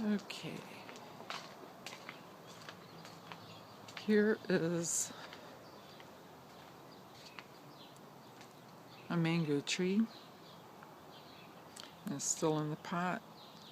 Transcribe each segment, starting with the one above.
Okay. Here is a mango tree. It's still in the pot.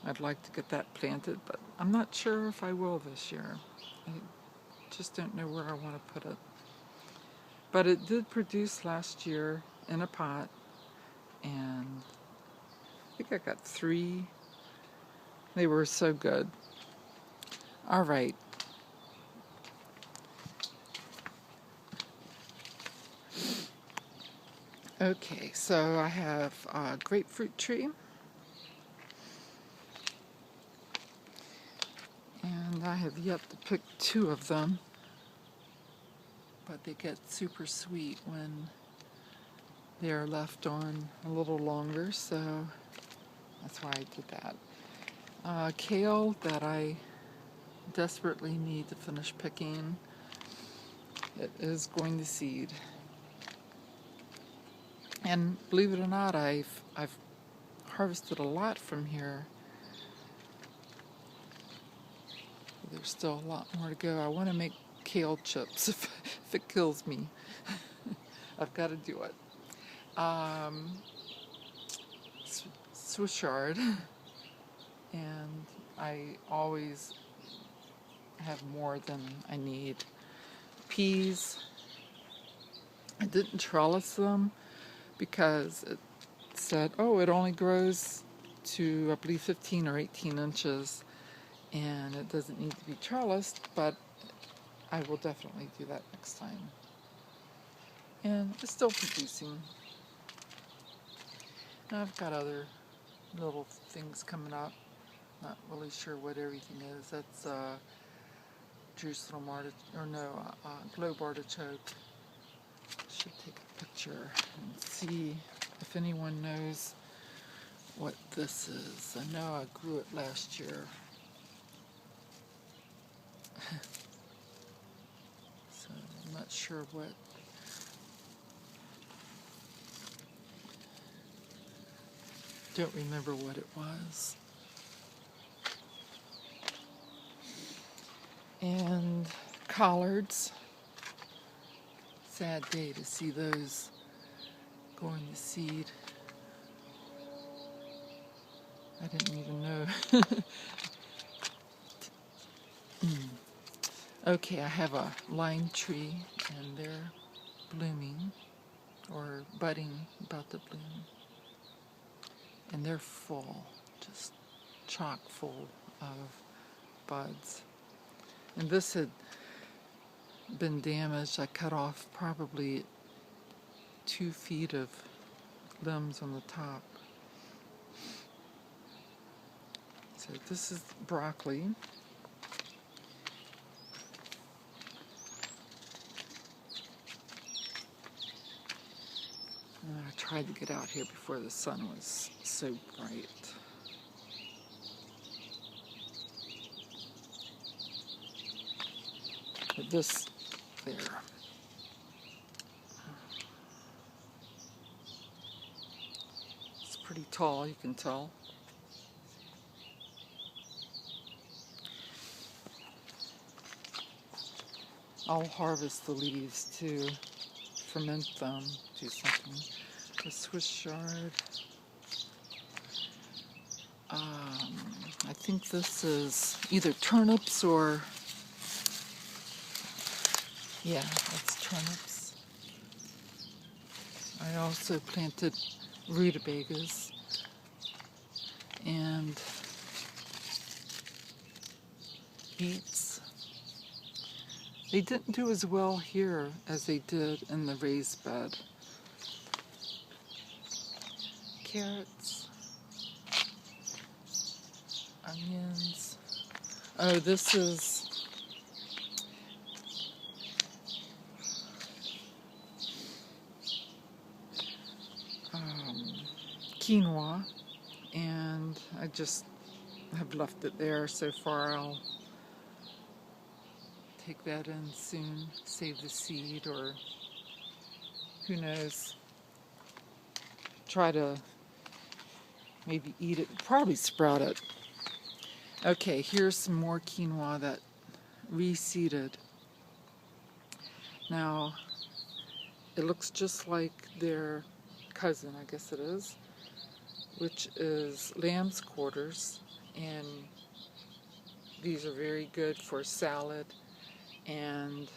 I'd like to get that planted, but I'm not sure if I will this year. I just don't know where I want to put it. But it did produce last year in a pot, and I think I got 3. They were so good. All right. Okay, so I have a grapefruit tree. And I have yet to pick 2 of them. But they get super sweet when they're left on a little longer, so that's why I did that. Kale that I desperately need to finish picking. It is going to seed. And believe it or not, I've harvested a lot from here. There's still a lot more to go. I want to make kale chips if it kills me. I've got to do it. Swiss chard, and I always have more than I need. Peas, I didn't trellis them because it said, oh, it only grows to, I believe, 15 or 18 inches, and it doesn't need to be trellised, but I will definitely do that next time. And it's still producing. Now I've got other little things coming up. Not really sure what everything is. That's Jerusalem artichoke, or no, globe artichoke. Should take a picture and see if anyone knows what this is. I know I grew it last year. So I'm not sure what. Don't remember what it was. And collards. Sad day to see those going to seed. I didn't even know. Okay, I have a lime tree, and they're blooming, or budding, about to bloom. And they're full, just chock full of buds. And this had been damaged. I cut off probably 2 feet of limbs on the top. So this is broccoli. And I tried to get out here before the sun was so bright. But this, there. It's pretty tall, you can tell. I'll harvest the leaves to ferment them, do something. The Swiss chard. I think this is either turnips or, yeah, it's turnips. I also planted rutabagas and beets. They didn't do as well here as they did in the raised bed. Carrots, onions. Oh, this is quinoa, and I just have left it there so far. I'll take that in soon, save the seed, or who knows, try to maybe eat it, probably sprout it. Okay, here's some more quinoa that reseeded. Now, it looks just like their cousin, I guess it is, which is lamb's quarters. And these are very good for salad, and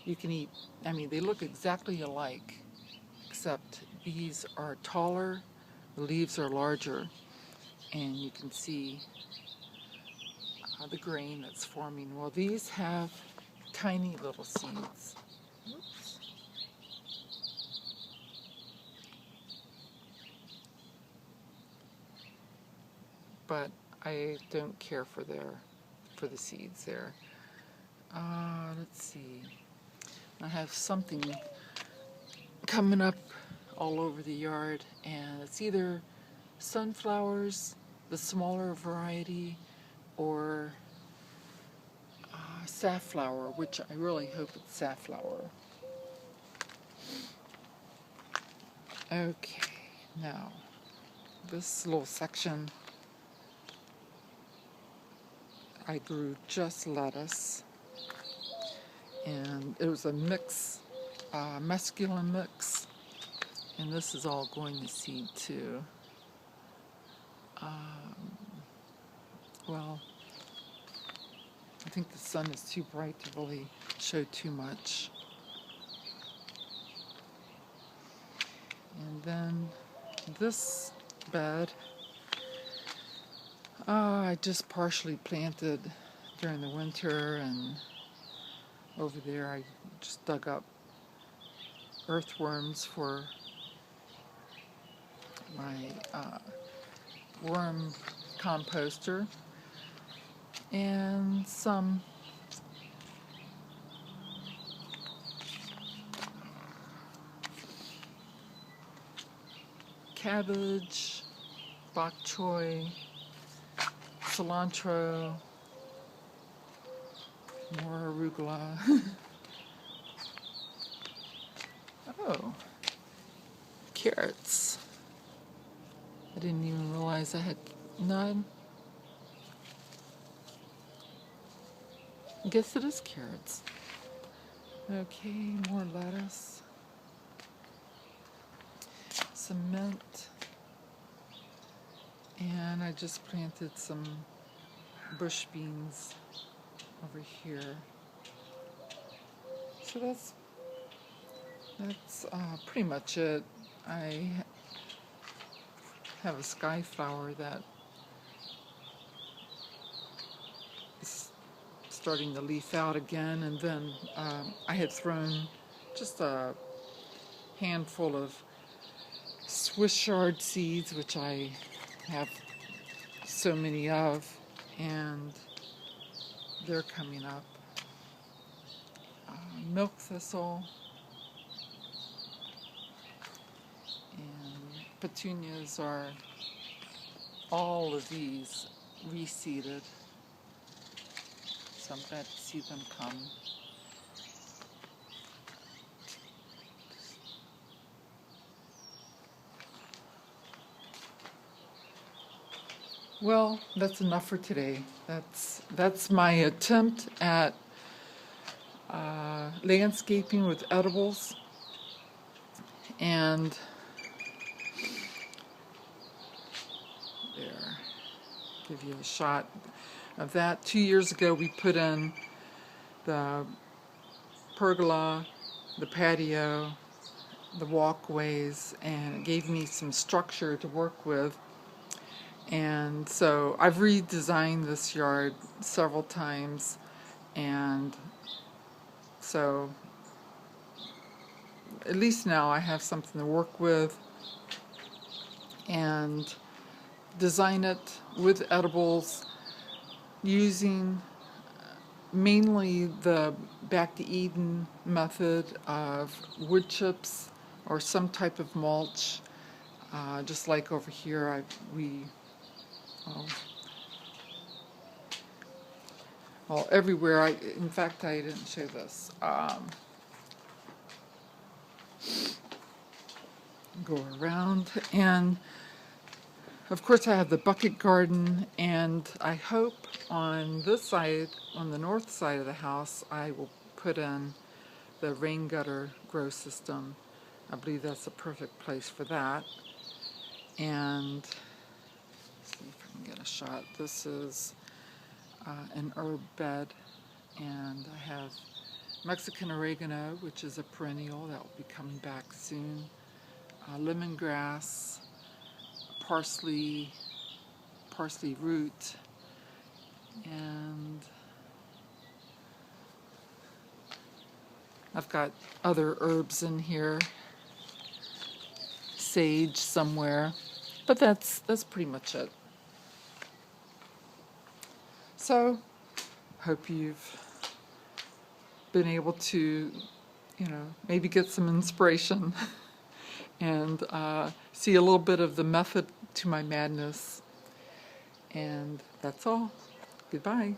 you can eat, I mean, they look exactly alike, except these are taller, the leaves are larger, and you can see the grain that's forming. Well, these have tiny little seeds. Oops. But I don't care for the seeds there. Let's see. I have something coming up all over the yard, and it's either sunflowers, the smaller variety, or safflower, which I really hope it's safflower. Okay, now this little section I grew just lettuce, and it was a mix, mesclun mix, and this is all going to seed too. Well, I think the sun is too bright to really show too much. And then this bed, I just partially planted during the winter, and over there I just dug up earthworms for my worm composter, and some cabbage, bok choy, cilantro, more arugula. Oh, carrots. I didn't even realize I had none. I guess it is carrots. Okay, more lettuce. Some mint. And I just planted some bush beans over here. So that's pretty much it. I have a sky flower that is starting to leaf out again, and then I had thrown just a handful of Swiss chard seeds, which I have so many of, and they're coming up. Milk thistle and petunias are all of these reseeded, so I'm glad to see them come. Well, that's enough for today. That's my attempt at landscaping with edibles, and there, give you a shot of that. 2 years ago we put in the pergola, the patio, the walkways, and it gave me some structure to work with. And so I've redesigned this yard several times, and so at least now I have something to work with and design it with edibles using mainly the Back to Eden method of wood chips or some type of mulch. Just like over here, well, everywhere. In fact, I didn't show this. Go around, and Of course, I have the bucket garden, and I hope on this side, on the north side of the house, I will put in the rain gutter grow system. I believe that's a perfect place for that. And let's see if I can get a shot. This is an herb bed, and I have Mexican oregano, which is a perennial that will be coming back soon, lemongrass, parsley root, and I've got other herbs in here, sage somewhere, but that's pretty much it. So, hope you've been able to, maybe get some inspiration and see a little bit of the method to my madness. And that's all. Goodbye.